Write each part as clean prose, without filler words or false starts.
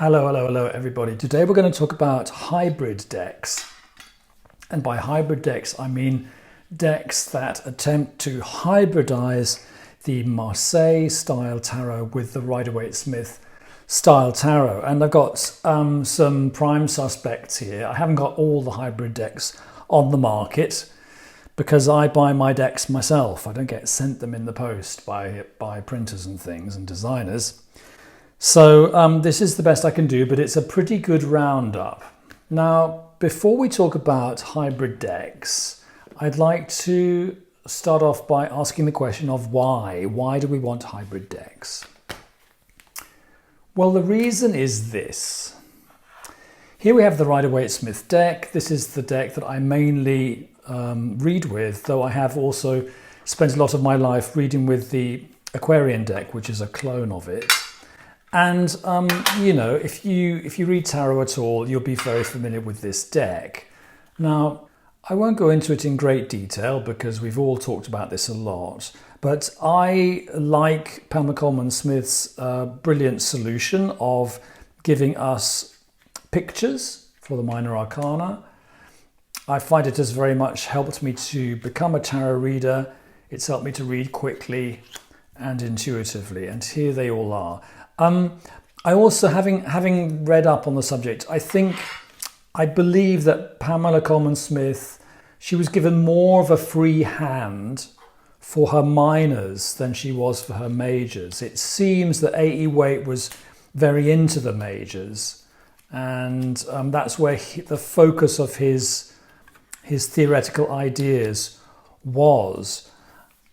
Hello everybody. Today we're going to talk about hybrid decks. And by hybrid decks, I mean decks that attempt to hybridize the Marseille-style tarot with the Rider-Waite-Smith style tarot. And I've got some prime suspects here. I haven't got all the hybrid decks on the market because I buy my decks myself. I don't get sent them in the post by printers and things and designers. So this is the best I can do, but it's a pretty good roundup. Now, before we talk about hybrid decks, I'd like to start off by asking the question of why. Why do we want hybrid decks? Well, the reason is this. Here we have the Rider-Waite-Smith deck. This is the deck that I mainly read with, though I have also spent a lot of my life reading with the Aquarian deck, which is a clone of it. And, you know, if you read tarot at all, you'll be very familiar with this deck. Now, I won't go into it in great detail because we've all talked about this a lot, but I like Pamela Colman Smith's brilliant solution of giving us pictures for the minor arcana. I find it has very much helped me to become a tarot reader. It's helped me to read quickly and intuitively, and here they all are. I also, having read up on the subject, I believe that Pamela Colman Smith, she was given more of a free hand for her minors than she was for her majors. It seems that A.E. Waite was very into the majors, and that's where the focus of his theoretical ideas was.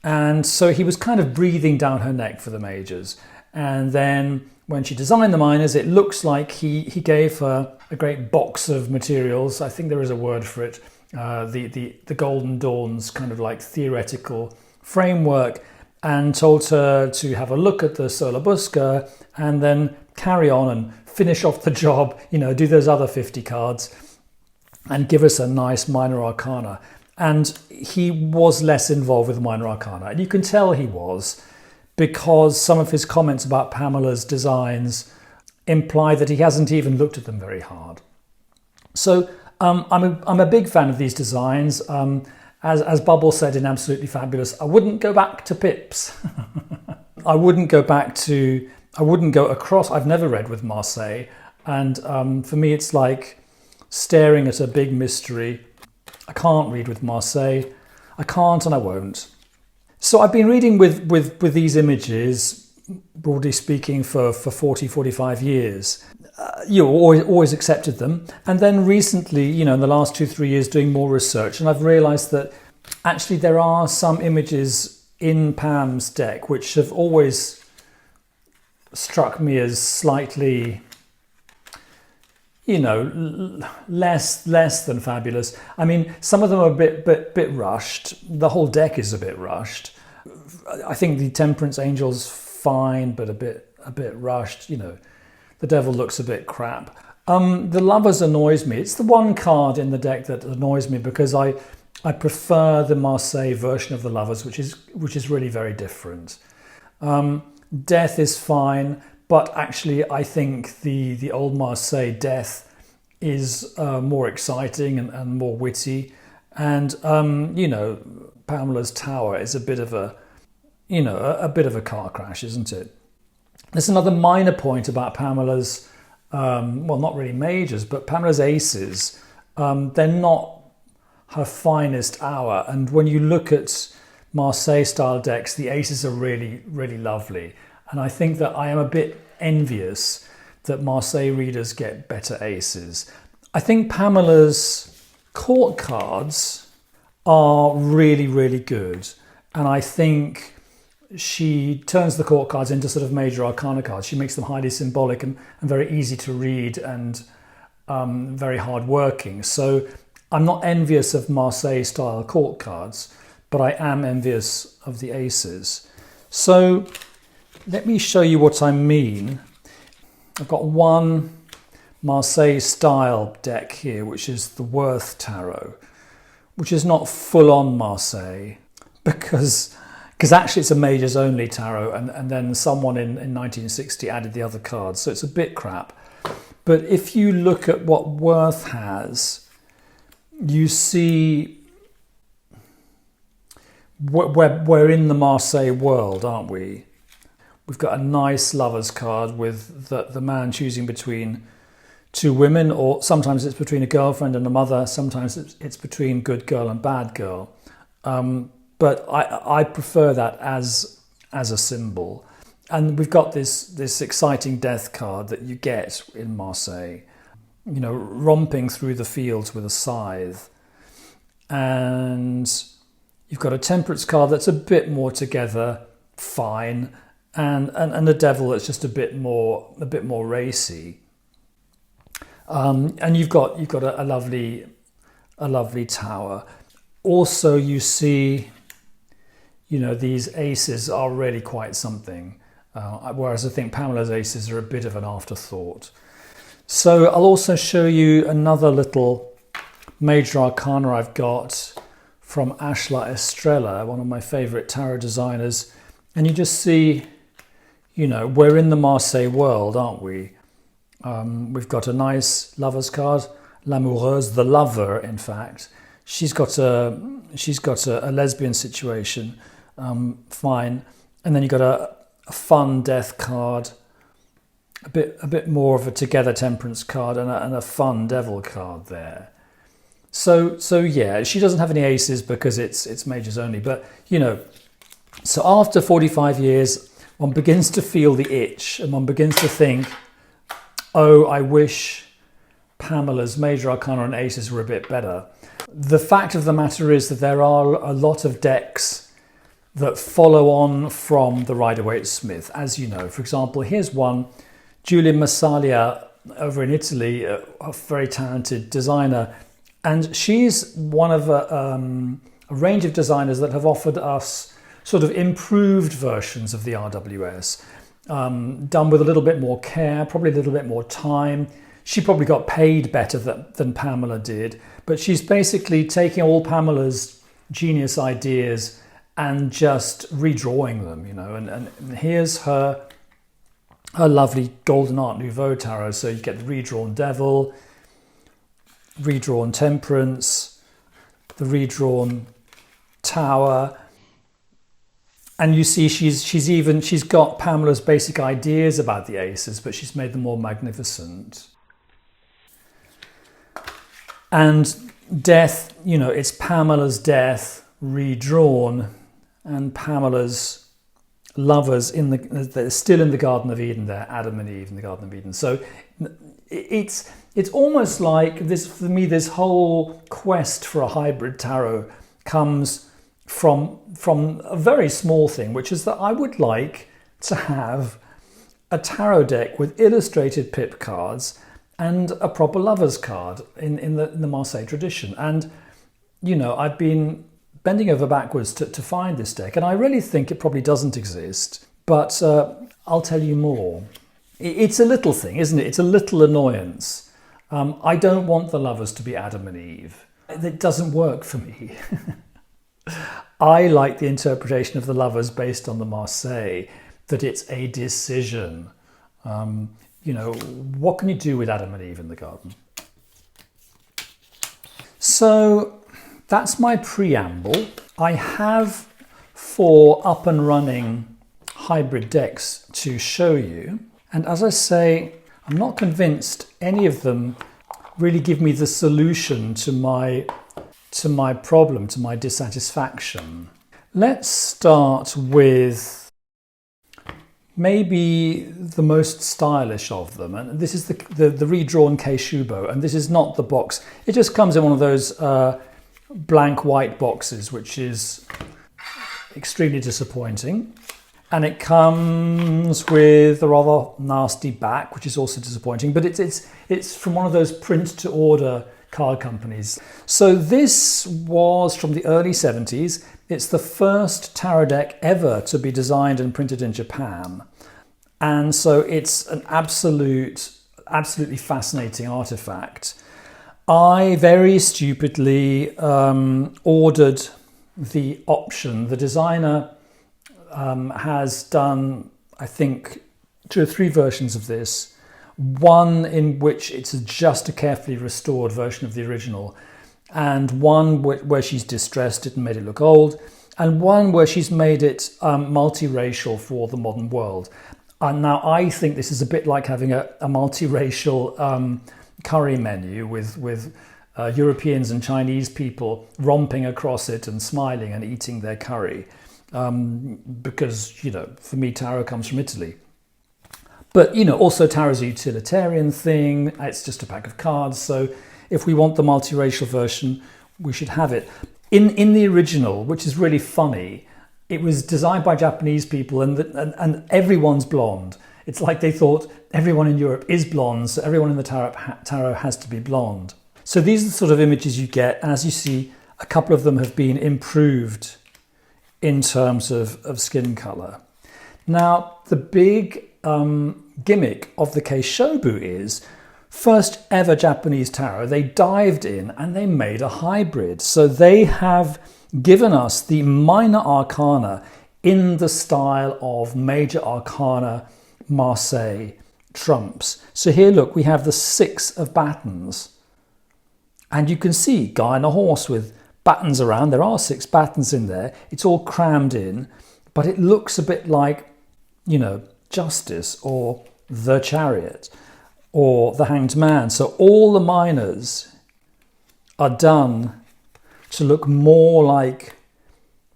And so he was kind of breathing down her neck for the majors. And then when she designed the minors, it looks like he gave her a great box of materials. I think there is a word for it. The Golden Dawn's kind of like theoretical framework, and told her to have a look at the Sola Busca and then carry on and finish off the job, you know, do those other 50 cards and give us a nice minor arcana. And he was less involved with minor arcana. And you can tell he was, because some of his comments about Pamela's designs imply that he hasn't even looked at them very hard. So I'm a big fan of these designs. As Bubble said in Absolutely Fabulous, I wouldn't go back to Pips. I wouldn't go across. I've never read with Marseille. And for me, it's like staring at a big mystery. I can't read with Marseille. I can't and I won't. So I've been reading with these images, broadly speaking, for 40, 45 years. You always accepted them. And then recently, you know, in the last 2-3 years, doing more research, and I've realised that actually there are some images in Pam's deck which have always struck me as slightly, you know, less than fabulous. I mean, some of them are a bit rushed. The whole deck is a bit rushed. I think the Temperance Angel's fine, but a bit rushed. You know, the Devil looks a bit crap. The Lovers annoys me. It's the one card in the deck that annoys me because I prefer the Marseille version of the Lovers, which is really very different. Death is fine. But actually, I think the old Marseille Death is more exciting and more witty. And, you know, Pamela's Tower is a bit of a car crash, isn't it? There's another minor point about Pamela's, well, not really majors, but Pamela's aces. They're not her finest hour. And when you look at Marseille-style decks, the aces are really, really lovely. And I think that I am a bit envious that Marseille readers get better aces. I think Pamela's court cards are really, really good. And I think she turns the court cards into sort of major arcana cards. She makes them highly symbolic and very easy to read and very hard-working. So I'm not envious of Marseille-style court cards, but I am envious of the aces. So let me show you what I mean. I've got one Marseille-style deck here, which is the Wirth Tarot, which is not full-on Marseille, because actually it's a majors-only tarot, and then someone in 1960 added the other cards, so it's a bit crap. But if you look at what Wirth has, you see we're in the Marseille world, aren't we? We've got a nice lover's card with the man choosing between two women, or sometimes it's between a girlfriend and a mother, sometimes it's between good girl and bad girl. But I prefer that as a symbol. And we've got this exciting death card that you get in Marseille, you know, romping through the fields with a scythe. And you've got a temperance card that's a bit more together, fine, and a devil that's just a bit more racy. And you've got a lovely tower. Also, you see, you know, these aces are really quite something. Whereas I think Pamela's aces are a bit of an afterthought. So I'll also show you another little major arcana I've got from Estrella, one of my favourite tarot designers. And you just see, you know, we're in the Marseille world, aren't we? We've got a nice lover's card, l'amoureuse, the lover, in fact. She's got a lesbian situation, fine. And then you've got a fun death card, a bit more of a together temperance card, and a fun devil card there. So yeah, she doesn't have any aces because it's majors only. But you know, so after 45 years, one begins to feel the itch, and one begins to think, oh, I wish Pamela's major arcana and aces were a bit better. The fact of the matter is that there are a lot of decks that follow on from the Rider-Waite-Smith, as you know. For example, here's one, Giulia Massaglia over in Italy, a very talented designer. And she's one of a range of designers that have offered us sort of improved versions of the RWS, done with a little bit more care, probably a little bit more time. She probably got paid better than Pamela did, but she's basically taking all Pamela's genius ideas and just redrawing them, you know. And here's her lovely golden Art Nouveau tarot. So you get the redrawn devil, redrawn temperance, the redrawn tower, and you see she's got Pamela's basic ideas about the aces, but she's made them more magnificent. And death, you know, it's Pamela's death redrawn, and Pamela's lovers they're still in the Garden of Eden there, Adam and Eve in the Garden of Eden. So it's almost like this, for me, this whole quest for a hybrid tarot comes from a very small thing, which is that I would like to have a tarot deck with illustrated pip cards and a proper lover's card in the Marseille tradition. And, you know, I've been bending over backwards to find this deck, and I really think it probably doesn't exist, but I'll tell you more. It's a little thing, isn't it? It's a little annoyance. I don't want the lovers to be Adam and Eve. It doesn't work for me. I like the interpretation of the lovers based on the Marseille, that it's a decision. You know, what can you do with Adam and Eve in the garden? So that's my preamble. I have 4 up and running hybrid decks to show you. And as I say, I'm not convinced any of them really give me the solution to my problem, to my dissatisfaction. Let's start with maybe the most stylish of them. And this is the redrawn Keishobu. And this is not the box. It just comes in one of those blank white boxes, which is extremely disappointing. And it comes with a rather nasty back, which is also disappointing, but it's from one of those print to order card companies. So this was from the early 70s. It's the first tarot deck ever to be designed and printed in Japan. And so it's an absolutely fascinating artifact. I very stupidly ordered the option. The designer has done, I think, 2 or 3 versions of this, one in which it's just a carefully restored version of the original, and one where she's distressed it and made it look old, and one where she's made it multiracial for the modern world. And now I think this is a bit like having a multiracial curry menu with Europeans and Chinese people romping across it and smiling and eating their curry. Because, you know, for me, tarot comes from Italy. But, you know, also tarot's a utilitarian thing. It's just a pack of cards. So if we want the multiracial version, we should have it. In the original, which is really funny, it was designed by Japanese people and everyone's blonde. It's like they thought everyone in Europe is blonde, so everyone in the tarot has to be blonde. So these are the sort of images you get. And as you see, a couple of them have been improved in terms of skin colour. Now, the big gimmick of the Keishobu is, first ever Japanese tarot, they dived in and they made a hybrid. So they have given us the minor arcana in the style of major arcana Marseille trumps. So here, look, we have the 6 of battens. And you can see guy on a horse with battens around. There are 6 battens in there. It's all crammed in, but it looks a bit like, you know, Justice or the Chariot or the Hanged Man. So all the minors are done to look more like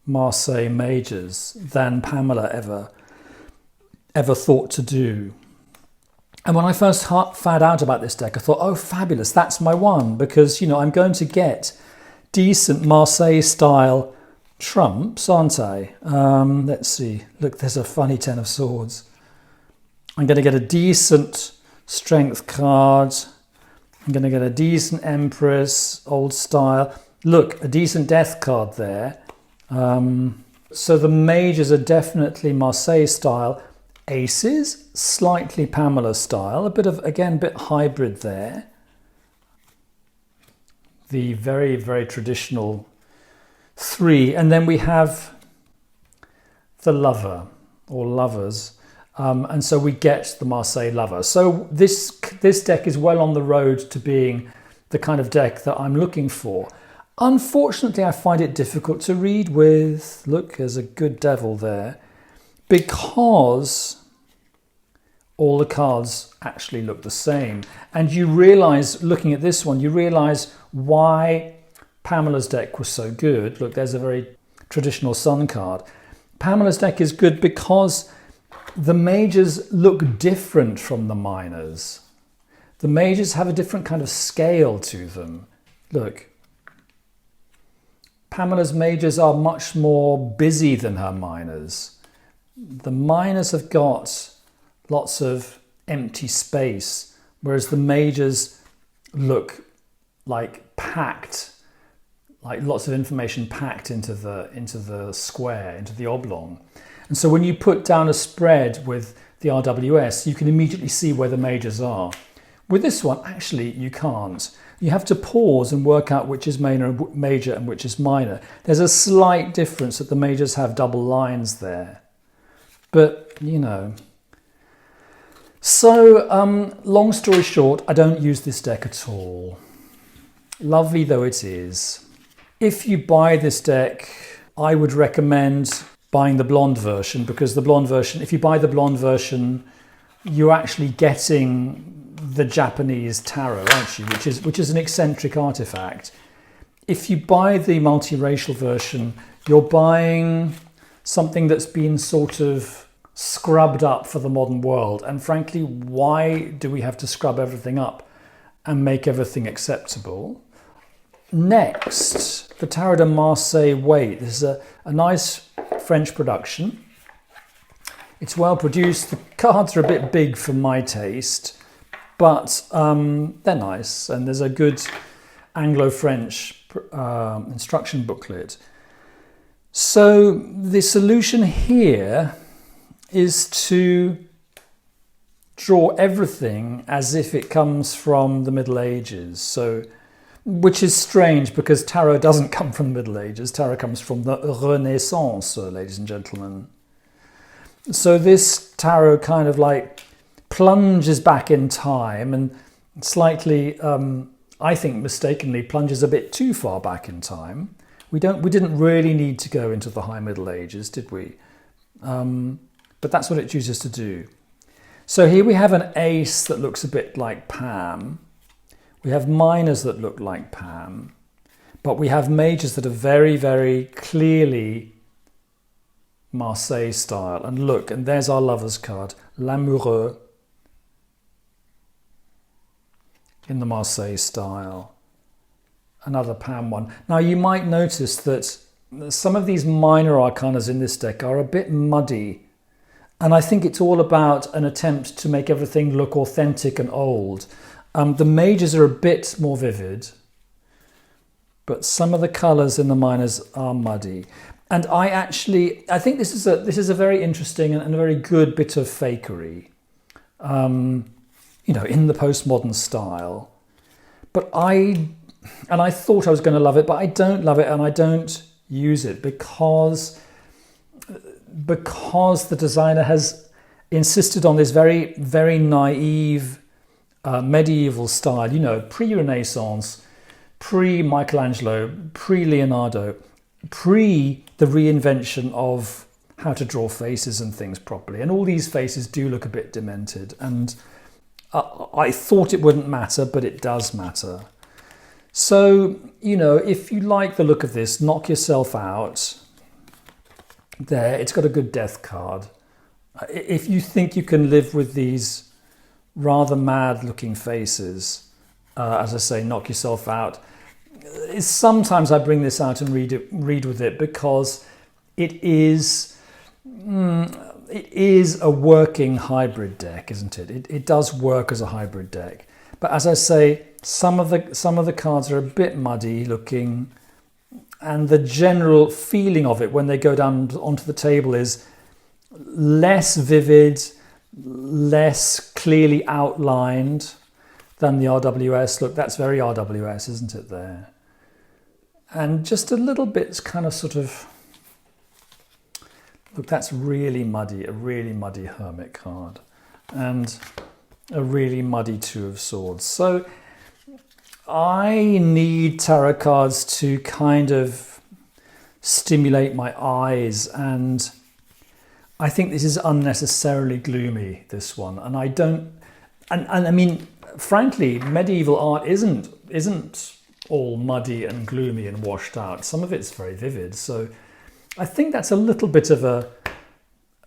Marseille majors than Pamela ever thought to do. And when I first found out about this deck, I thought, oh, fabulous, that's my one, because, you know, I'm going to get decent Marseille-style trumps, aren't I? Let's see. Look, there's a funny 10 of swords. I'm going to get a decent strength card. I'm going to get a decent Empress, old style. Look, a decent death card there. So the majors are definitely Marseille-style. Aces, slightly Pamela style, a bit of, again, a bit hybrid there. The very, very traditional 3. And then we have the lover or lovers. And so we get the Marseille lover. So this deck is well on the road to being the kind of deck that I'm looking for. Unfortunately, I find it difficult to read with. Look, there's a good devil there. Because all the cards actually look the same. And you realise, looking at this one, you realise why Pamela's deck was so good. Look, there's a very traditional sun card. Pamela's deck is good because the majors look different from the minors. The majors have a different kind of scale to them. Look. Pamela's majors are much more busy than her minors. The minors have got lots of empty space, whereas the majors look like packed, like lots of information packed into the square, into the oblong. And so when you put down a spread with the RWS, you can immediately see where the majors are. With this one, actually, you can't. You have to pause and work out which is major and which is minor. There's a slight difference that the majors have double lines there. But, you know. So, long story short, I don't use this deck at all. Lovely though it is. If you buy this deck, I would recommend buying the blonde version, because the blonde version, if you buy the blonde version, you're actually getting the Japanese tarot, aren't you? Which is an eccentric artifact. If you buy the multiracial version, you're buying something that's been sort of scrubbed up for the modern world. And frankly, why do we have to scrub everything up and make everything acceptable? Next, the Tarot de Marseilles-Waite. This is a nice French production. It's well produced. The cards are a bit big for my taste, but they're nice. And there's a good Anglo-French instruction booklet. So the solution here is to draw everything as if it comes from the Middle Ages. So, which is strange because tarot doesn't come from the Middle Ages. Tarot comes from the Renaissance, ladies and gentlemen. So this tarot kind of like plunges back in time and slightly, I think mistakenly, plunges a bit too far back in time. We didn't really need to go into the High Middle Ages, did we? But that's what it chooses to do. So here we have an ace that looks a bit like Pam. We have minors that look like Pam. But we have majors that are very, very clearly Marseille style. And look, and there's our lover's card, l'amoureux, in the Marseille style. Another Pam one. Now you might notice that some of these minor arcanas in this deck are a bit muddy. And I think it's all about an attempt to make everything look authentic and old. The majors are a bit more vivid, but some of the colours in the minors are muddy. And I think this is a very interesting and a very good bit of fakery, you know, in the postmodern style. But I thought I was going to love it, but I don't love it, and I don't use it because the designer has insisted on this very, very naive medieval style, you know, pre-Renaissance, pre-Michelangelo, pre-Leonardo, pre the reinvention of how to draw faces and things properly. And all these faces do look a bit demented. And I thought it wouldn't matter, but it does matter. So, you know, if you like the look of this, knock yourself out. There, it's got a good death card. If you think you can live with these rather mad looking faces, as I say, knock yourself out. Sometimes I bring this out and read with it because it is a working hybrid deck, isn't it? It does work as a hybrid deck. But as I say, some of the cards are a bit muddy looking, and the general feeling of it when they go down onto the table is less vivid, less clearly outlined than the RWS. Look, that's very RWS, isn't it there? And just a little bit kind of sort of, look, that's really muddy, a really muddy Hermit card. And a really muddy Two of Swords. So I need tarot cards to kind of stimulate my eyes, and I think this is unnecessarily gloomy, this one. And I don't, and I mean, frankly, medieval art isn't all muddy and gloomy and washed out. Some of it's very vivid. So I think that's a little bit of a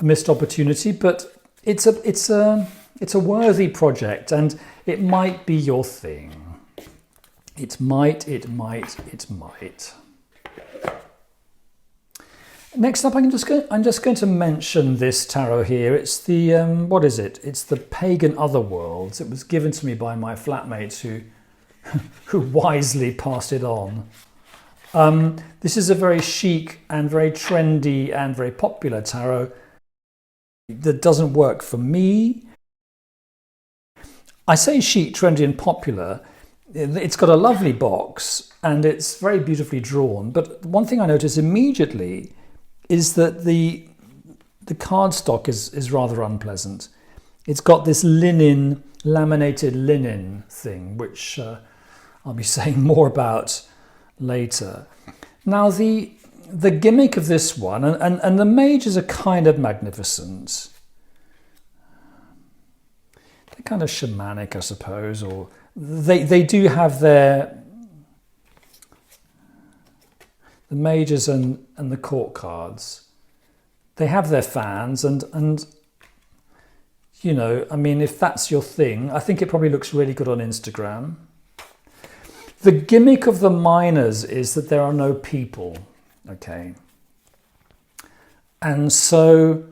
missed opportunity, but it's a worthy project, and it might be your thing. It might. Next up, I'm just going to mention this tarot here. It's the, what is it? It's the Pagan Otherworlds. It was given to me by my flatmate who wisely passed it on. This is a very chic and very trendy and very popular tarot that doesn't work for me. I say chic, trendy and popular. It's got a lovely box and it's very beautifully drawn. But one thing I notice immediately is that the cardstock is rather unpleasant. It's got this linen, laminated linen thing, which I'll be saying more about later. Now the gimmick of this one, and the majors are kind of magnificent. They're kind of shamanic, I suppose, or they do have the majors and the court cards. They have their fans, and you know, I mean, if that's your thing, I think it probably looks really good on Instagram. The gimmick of the minors is that there are no people, okay? And so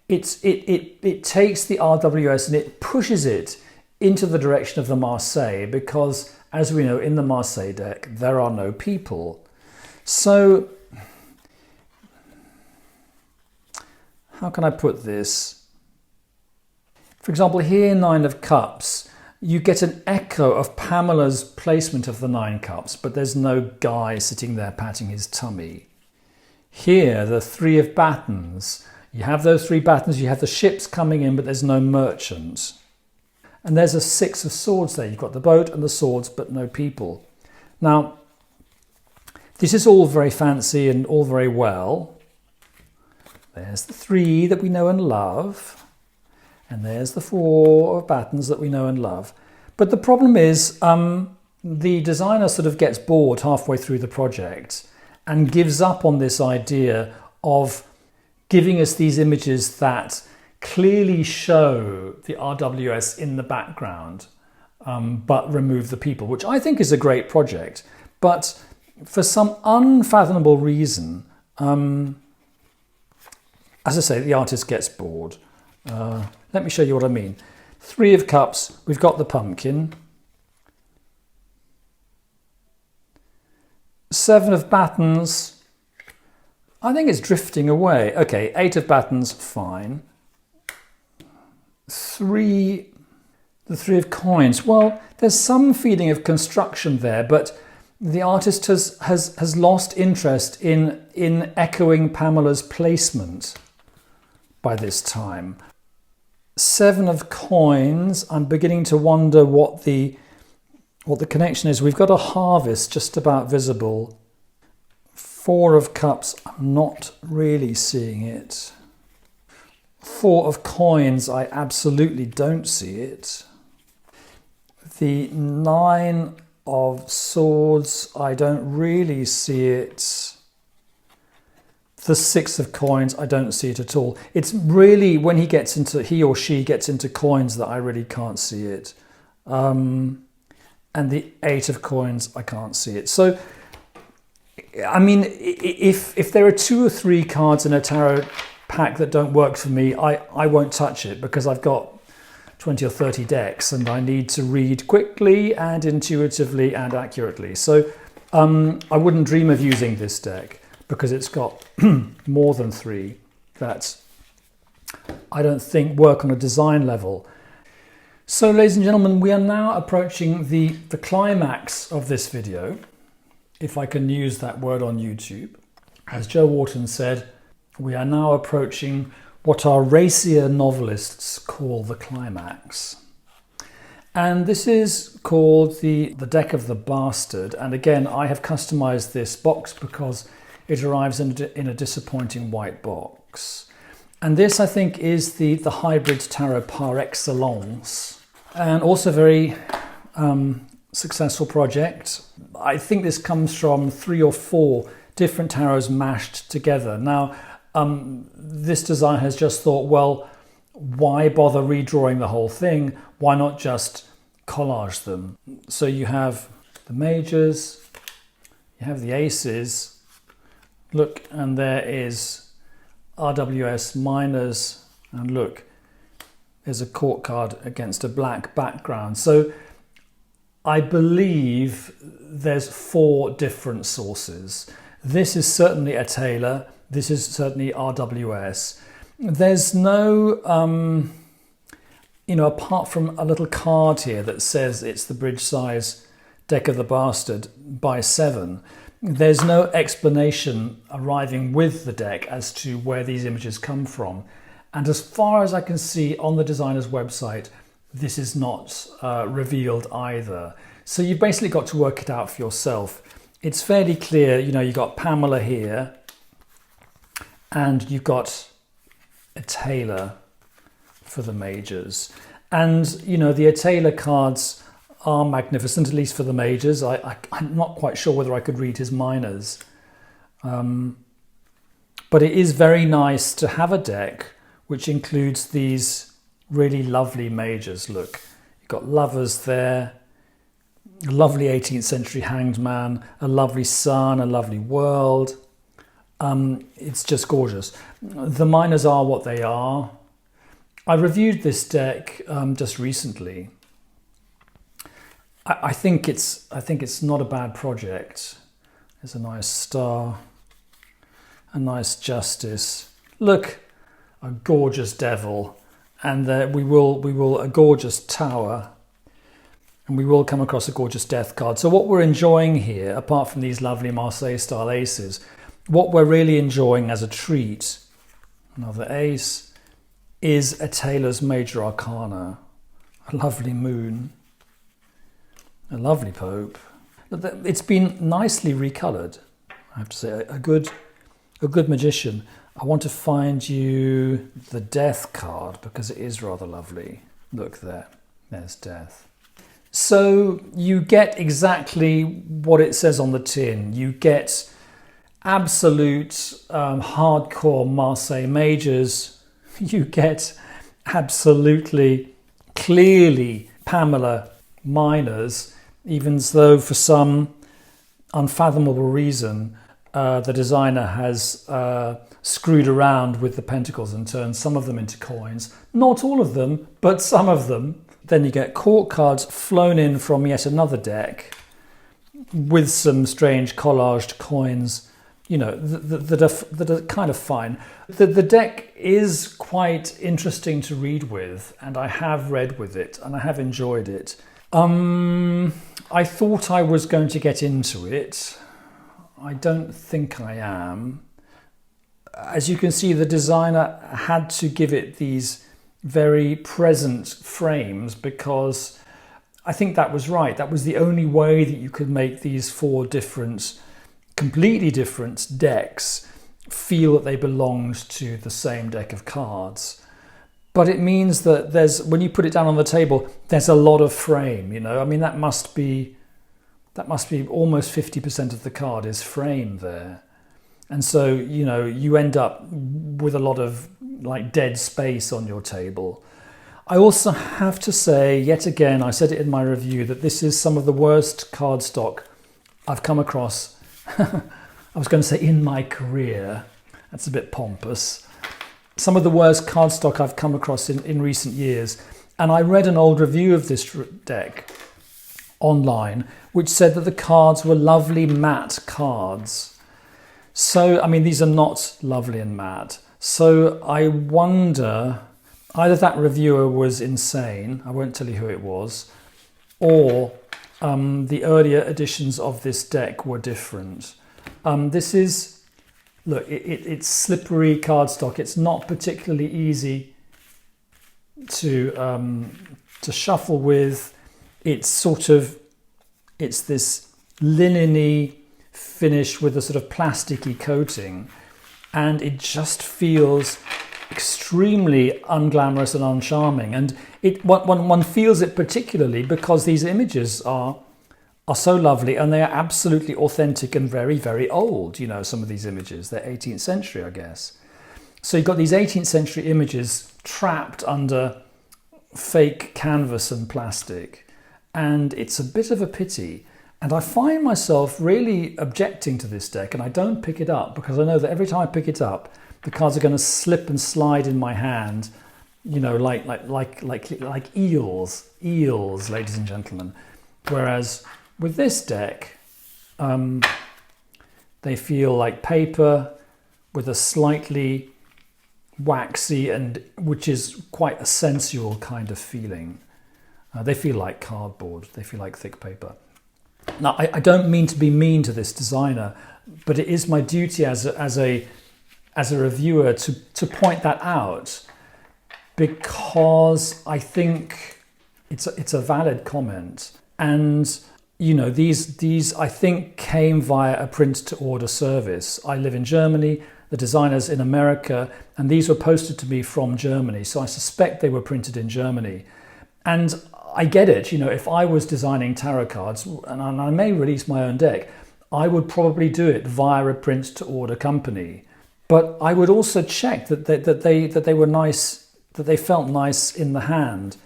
it takes the RWS and it pushes it into the direction of the Marseille, because as we know, in the Marseille deck, there are no people. So how can I put this? For example, here, Nine of Cups, you get an echo of Pamela's placement of the 9 cups, but there's no guy sitting there patting his tummy. Here, the 3 of Batons, You have those 3 battens, you have the ships coming in, but there's no merchant. And there's a 6 of swords there. You've got the boat and the swords, but no people. Now, this is all very fancy and all very well. There's the 3 that we know and love. And there's the 4 of battens that we know and love. But the problem is the designer sort of gets bored halfway through the project and gives up on this idea of giving us these images that clearly show the RWS in the background, but remove the people, which I think is a great project. But for some unfathomable reason, as I say, the artist gets bored. Let me show you what I mean. 3 of Cups, we've got the pumpkin. 7 of Battens, I think it's drifting away. Okay, 8 of Battens, fine. The 3 of Coins. Well, there's some feeling of construction there, but the artist has lost interest in echoing Pamela's placement by this time. 7 of Coins, I'm beginning to wonder what the connection is. We've got a harvest just about visible. 4 of Cups, I'm not really seeing it. 4 of Coins, I absolutely don't see it. The 9 of Swords, I don't really see it. The 6 of Coins, I don't see it at all. It's really when he or she gets into coins that I really can't see it. And the 8 of Coins, I can't see it. So, I mean, if there are 2 or 3 cards in a tarot pack that don't work for me, I won't touch it, because I've got 20 or 30 decks and I need to read quickly and intuitively and accurately. So I wouldn't dream of using this deck, because it's got more than 3 that I don't think work on a design level. So, ladies and gentlemen, we are now approaching the climax of this video, if I can use that word on YouTube. As Joe Wharton said, we are now approaching what our racier novelists call the climax. And this is called the Deck of the Bastard. And again, I have customized this box because it arrives in a disappointing white box. And this, I think, is the hybrid tarot par excellence, and also very successful project. I think this comes from 3 or 4 different tarots mashed together. Now, this designer has just thought, well, why bother redrawing the whole thing? Why not just collage them? So you have the majors, you have the aces. Look, and there is RWS minors, and look, there's a court card against a black background. So I believe there's 4 different sources. This is certainly a Taylor. This is certainly RWS. There's no, apart from a little card here that says it's the bridge size Deck of the Bastard by 7, there's no explanation arriving with the deck as to where these images come from. And as far as I can see on the designer's website, this is not revealed either. So you've basically got to work it out for yourself. It's fairly clear, you've got Pamela here, and you've got a Taylor for the majors. And, the Taylor cards are magnificent, at least for the majors. I'm not quite sure whether I could read his minors. But it is very nice to have a deck which includes these really lovely majors. Look, you've got lovers there, a lovely 18th century hanged man, a lovely sun, a lovely world. It's just gorgeous. The minors are what they are. I reviewed this deck just recently. I think it's not a bad project. There's a nice star, a nice justice. Look, a gorgeous devil, and we will a gorgeous tower, and we will come across a gorgeous death card. So what we're enjoying here, apart from these lovely Marseille-style aces, what we're really enjoying as a treat another ace, is a Taylor's Major Arcana, a lovely moon, a lovely Pope. It's been nicely recoloured, I have to say, a good magician. I want to find you the Death card because it is rather lovely. Look there, there's Death. So you get exactly what it says on the tin. You get absolute hardcore Marseille majors. You get absolutely clearly Pamela minors, even though for some unfathomable reason the designer has screwed around with the pentacles and turned some of them into coins. Not all of them, but some of them. Then you get court cards flown in from yet another deck with some strange collaged coins, you know, that are kind of fine. The deck is quite interesting to read with, and I have read with it and I have enjoyed it. I thought I was going to get into it. I don't think I am. As you can see, the designer had to give it these very present frames because I think that was right. That was the only way that you could make these four different, completely different decks feel that they belonged to the same deck of cards. But it means that when you put it down on the table, there's a lot of frame, you know. I mean, that must be almost 50% of the card is frame there. And so, you know, you end up with a lot of like dead space on your table. I also have to say, yet again, I said it in my review, that this is some of the worst cardstock I've come across. I was going to say in my career. That's a bit pompous. Some of the worst cardstock I've come across in recent years. And I read an old review of this deck online, which said that the cards were lovely matte cards. So, I mean, these are not lovely and matte. So I wonder, either that reviewer was insane, I won't tell you who it was, or the earlier editions of this deck were different. This is, look, it's slippery cardstock. It's not particularly easy to shuffle with. It's this linen-y finish with a sort of plasticky coating, and it just feels extremely unglamorous and uncharming. And one feels it particularly because these images are so lovely, and they are absolutely authentic and very, very old. You know, some of these images, they're 18th century, I guess. So you've got these 18th century images trapped under fake canvas and plastic, and it's a bit of a pity. And I find myself really objecting to this deck, and I don't pick it up because I know that every time I pick it up, the cards are going to slip and slide in my hand, you know, like eels, ladies and gentlemen. Whereas with this deck, they feel like paper with a slightly waxy and which is quite a sensual kind of feeling. They feel like cardboard. They feel like thick paper. Now, I don't mean to be mean to this designer, but it is my duty as a reviewer to point that out, because I think it's a valid comment. And you know, these I think came via a print to order service. I live in Germany, the designer's in America, and these were posted to me from Germany, so I suspect they were printed in Germany. And I get it, you know, if I was designing tarot cards, and I may release my own deck, I would probably do it via a print to order company. But I would also check that they were nice, that they felt nice in the hand.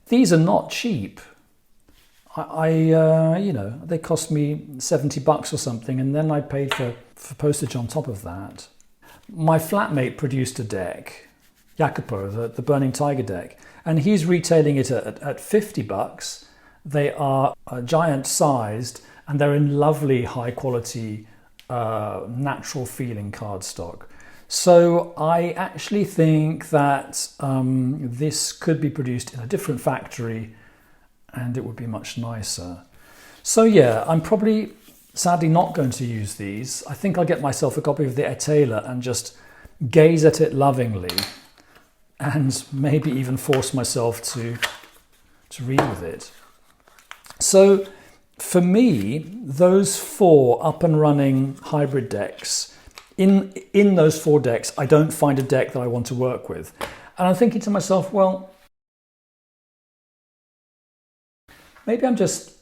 These are not cheap. You know, they cost me $70 or something, and then I paid for postage on top of that. My flatmate produced a deck, Jacopo, the Burning Tiger deck, and he's retailing it at $50. They are giant sized, and they're in lovely high quality, natural feeling cardstock. So I actually think that this could be produced in a different factory, and it would be much nicer. So yeah, I'm probably sadly not going to use these. I think I'll get myself a copy of the Estrella and just gaze at it lovingly, and maybe even force myself to read with it. So for me, those 4 up and running hybrid decks, in those 4 decks, I don't find a deck that I want to work with. And I'm thinking to myself, well, maybe I'm just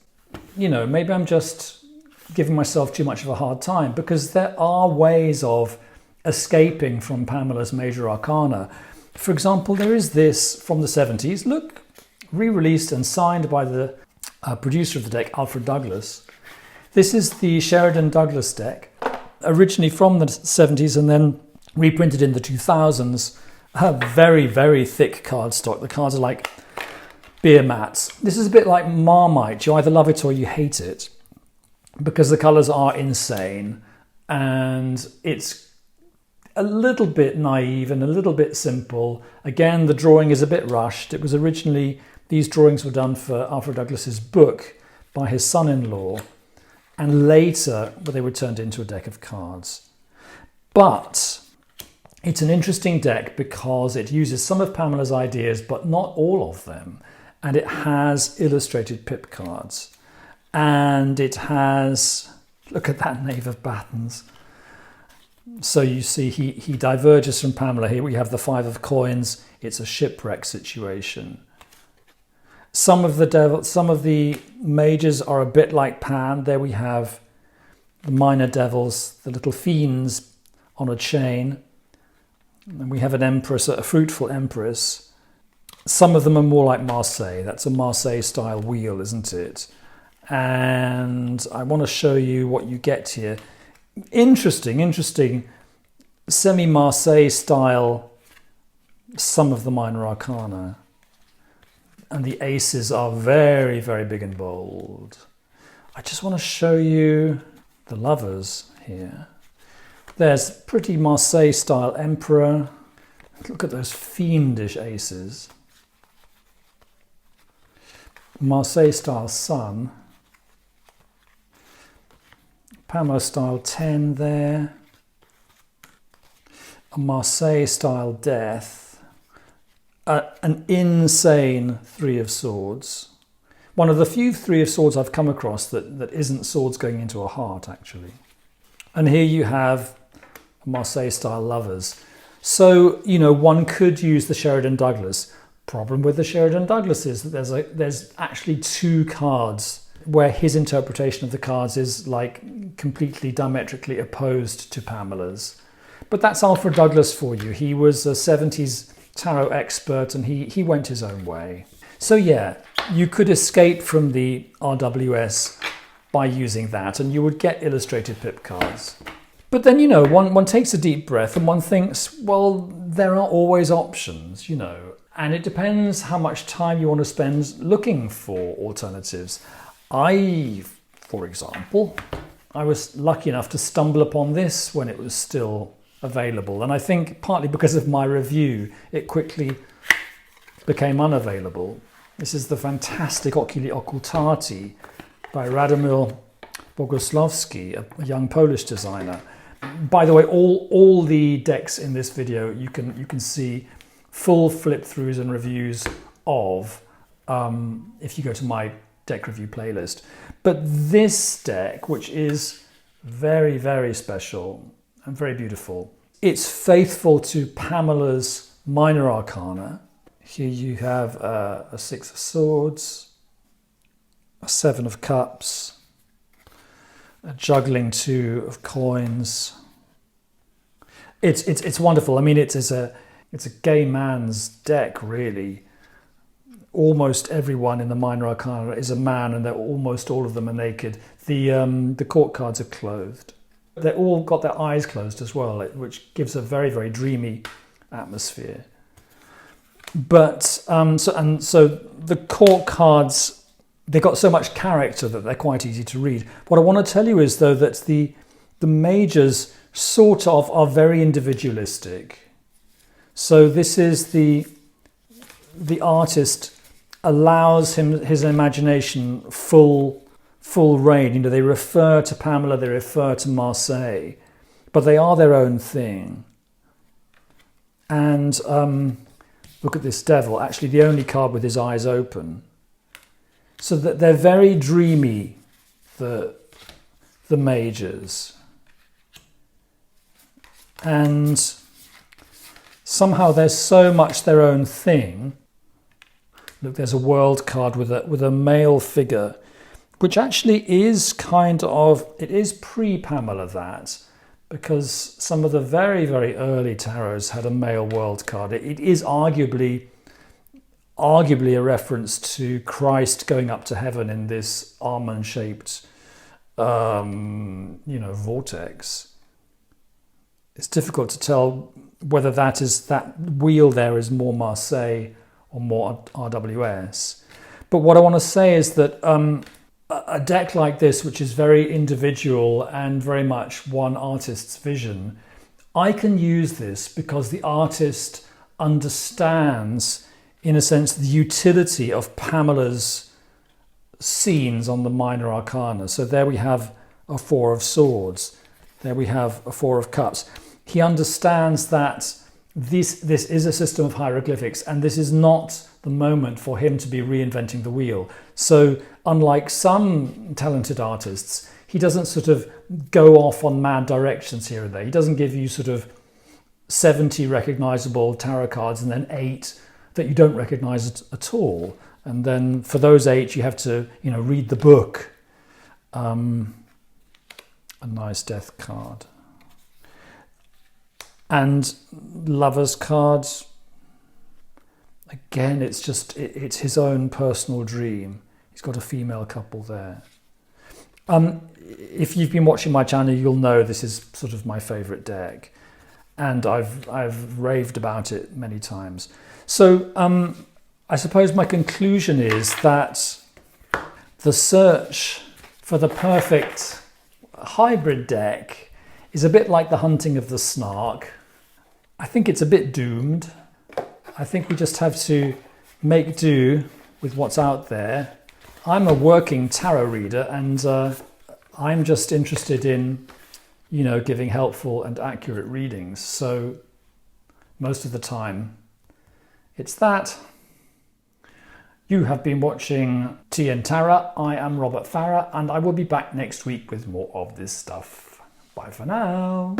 giving myself too much of a hard time, because there are ways of escaping from Pamela's major arcana. For example, there is this from the 70s, look, re-released and signed by the producer of the deck, Alfred Douglas. This is the Sheridan Douglas deck, originally from the 70s and then reprinted in the 2000s. Very, very thick cardstock. The cards are like beer mats. This is a bit like Marmite. You either love it or you hate it, because the colours are insane and it's a little bit naive and a little bit simple. Again, the drawing is a bit rushed. It was originally, these drawings were done for Alfred Douglas's book by his son-in-law, and later they were turned into a deck of cards. But it's an interesting deck because it uses some of Pamela's ideas, but not all of them. And it has illustrated pip cards. And it has, look at that Knave of Battens. So you see he diverges from Pamela. Here we have the 5 of coins. It's a shipwreck situation. Some of the majors are a bit like Pan. There we have the minor devils, the little fiends on a chain. And we have an empress, a fruitful empress. Some of them are more like Marseille. That's a Marseille-style wheel, isn't it? And I want to show you what you get here. Interesting, semi-Marseille style, some of the minor arcana. And the aces are very, very big and bold. I just want to show you the lovers here. There's pretty Marseille style emperor. Look at those fiendish aces. Marseille style sun. Pamela style 10 there. A Marseille style death. An insane 3 of swords. One of the few 3 of swords I've come across that isn't swords going into a heart, actually. And here you have Marseille style lovers. So, you know, one could use the Sheridan Douglas. Problem with the Sheridan Douglas is that there's actually 2 cards where his interpretation of the cards is like completely diametrically opposed to Pamela's. But that's Alfred Douglas for you. He was a 70s tarot expert and he went his own way. So yeah, you could escape from the RWS by using that and you would get illustrated pip cards. But then, you know, one takes a deep breath and one thinks, well, there are always options, you know, and it depends how much time you want to spend looking for alternatives. For example, I was lucky enough to stumble upon this when it was still available. And I think partly because of my review, it quickly became unavailable. This is the fantastic Oculi Occultati by Radomil Bogusławski, a young Polish designer. By the way, all the decks in this video you can see full flip-throughs and reviews of if you go to my deck review playlist. But this deck, which is very, very special and very beautiful, it's faithful to Pamela's minor arcana. Here you have a 6 of swords, a 7 of cups, a juggling 2 of coins. It's wonderful. I mean, it's a gay man's deck, really. Almost everyone in the minor arcana is a man, and almost all of them are naked. The court cards are clothed. They've all got their eyes closed as well, which gives a very, very dreamy atmosphere. But so the court cards, they've got so much character that they're quite easy to read. What I want to tell you is, though, that the majors sort of are very individualistic. So this is the artist allows his imagination full reign. You know, they refer to Pamela, they refer to Marseille, but they are their own thing. And look at this devil, actually the only card with his eyes open. So that they're very dreamy, the majors. And somehow they're so much their own thing. Look, there's a world card with a male figure, which actually is kind of, it is pre-Pamela that, because some of the very, very early tarots had a male world card. It is arguably a reference to Christ going up to heaven in this almond-shaped, vortex. It's difficult to tell whether that wheel there is more Marseille or more RWS. But what I want to say is that a deck like this, which is very individual and very much one artist's vision, I can use this because the artist understands, in a sense, the utility of Pamela's scenes on the minor arcana. So there we have a Four of Swords. There we have a Four of Cups. He understands that this is a system of hieroglyphics, and this is not the moment for him to be reinventing the wheel. So unlike some talented artists, he doesn't sort of go off on mad directions here and there. He doesn't give you sort of 70 recognizable tarot cards and then 8 that you don't recognize at all. And then for those 8, you have to, read the book. A nice death card. And Lover's cards, again, it's his own personal dream. He's got a female couple there. If you've been watching my channel, you'll know this is sort of my favourite deck, and I've raved about it many times. So I suppose my conclusion is that the search for the perfect hybrid deck is a bit like the hunting of the snark. I think it's a bit doomed. I think we just have to make do with what's out there. I'm a working tarot reader, and I'm just interested in, giving helpful and accurate readings. So most of the time, it's that. You have been watching TN Tarot. I am Robert Farah, and I will be back next week with more of this stuff. Bye for now.